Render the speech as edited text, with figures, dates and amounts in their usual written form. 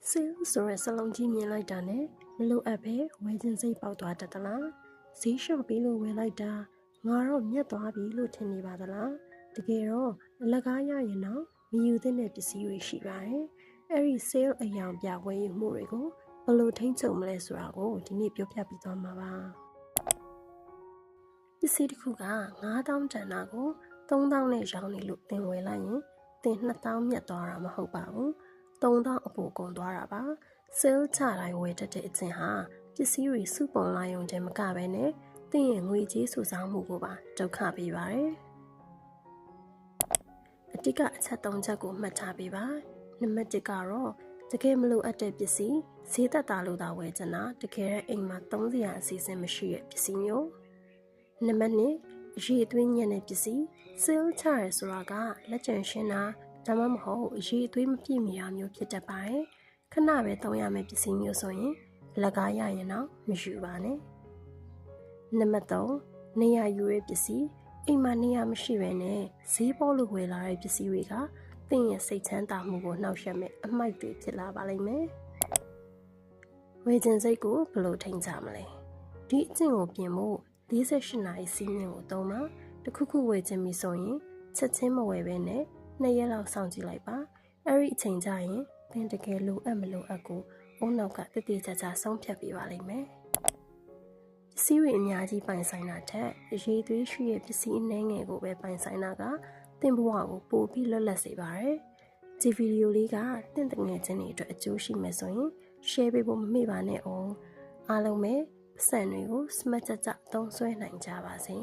sale ဆိုတဲ့စလုံးကြီးမြင်လိုက်တာနဲ့မလိုအပ်ပဲဝယ်ခြင်းစိတ်ပေါက်သွားတတ်သလားဈေးလျှော့ပေးလို့ဝယ်လိုက်တာငါတော့မြတ်သွားပြီလို့ထင်နေပါသလားတကယ်တော့အလကားရရင်တော့မယူသင့်တဲ့ပစ္စည်းတွေရှိပါတယ်အဲ့ဒီ sale အယောင်ပြဝယ်ယူမှုတွေကိုဘယ်လိုထိန်းချုပ်မလဲဆိုတာကိုဒီနေ့ပြောပြပေးသွားမှာပါပစ္စည်းတစ်ခုက9000တန်တာကို3000နဲ့ရောင်းနေလို့သင်ဝယ်လိုက်ရင်သင်2000မြတ်သွားတာမဟုတ်ပါဘူး3000အပိုကုန်သွားတာပါ sale ချတိုင်းဝယ်တတ်တဲ့အချင်းဟာပစ္စည်းတွေစုပုံလာရုံတည်းမကပဲနဲ့သင်ရဲ့ငွေကြေးစုဆောင်းမှုကိုပါဒုက္ခပေးပါတယ်အတိကအချက်3ချက်ကိုမှတ်ထားပေးပါနံပါတ်1ကတော့တကယ်မလိုအပ်တဲ့ပစ္စည်းဈေးသက်သာလို့သာဝယ်ချင်တာတကယ်အိမ်မှာသုံးစရာအစီအစဉ်မရှိတဲ့ပစ္စည်းမျိုးနံပါတ်2အရေးအသွေးညံ့တဲ့ပစ္စည်း sale ချရဲဆိုတာကလက်ကျန်ရှင်းတာဒါမှမဟုတ်အရေးအသွေးမပြည့်မီတာမျိုးဖြစ်တတ်ပါတယ်ခဏပဲသုံးရမယ့်ပစ္စည်းမျိုးဆိုရင်အလကားရရင်တော့မယူပါနဲ့နံပါတ်3နေရာယူရဲပစ္စည်းအိမ်မှာနေရာမရှိဘဲနဲ့ဈေးပေါ်လို့ဝယ်လာတဲ့ပစ္စည်းတွေကသင်ရဲ့စိတ်ချမ်းသာမှုကိုနှောက်ယှက်မဲ့အမိုက်တွေဖြစ်လာပါလိမ့်မယ်ဝယ်ခြင်းစိတ်ကိုဘယ်လိုထိန်းကြမလဲဒီအကျင့်ကိုပြင်ဖို့48နာရီစီးမြင့်ကိုသုံးပါတစ်ခုခုဝယ်ခြင်းပြီဆိုရင်ချက်ချင်းမဝယ်ဘဲနဲ့2ရက်လောက်စောင့်ကြည့်လိုက်ပါအဲ့ဒီအချိန်ကျရင်သင်တကယ်လိုအပ်မလိုအပ်ကိုအုံနောက်ကတည်တည်ချာချာဆုံးဖြတ်ပေးပါလိမ့်မယ်ပစ္စည်းတွေအများကြီးပိုင်ဆိုင်တာထက်အရေးသွေးရှိတဲ့ပစ္စည်းအနည်းငယ်ကိုပဲပိုင်ဆိုင်တာကသင်ဘဝကိုပိုပြီးလွတ်လပ်စေပါတယ်ဒီဗီဒီယိုလေးကသင်တငယ်ချင်းတွေအတွက်အကျိုးရှိမယ်ဆိုရင် share ပေးဖို့မမေ့ပါနဲ့အောင်အားလုံးပဲပတ်စံတွေကို smart ကြကြသုံးစွဲနိုင်ကြပါစေ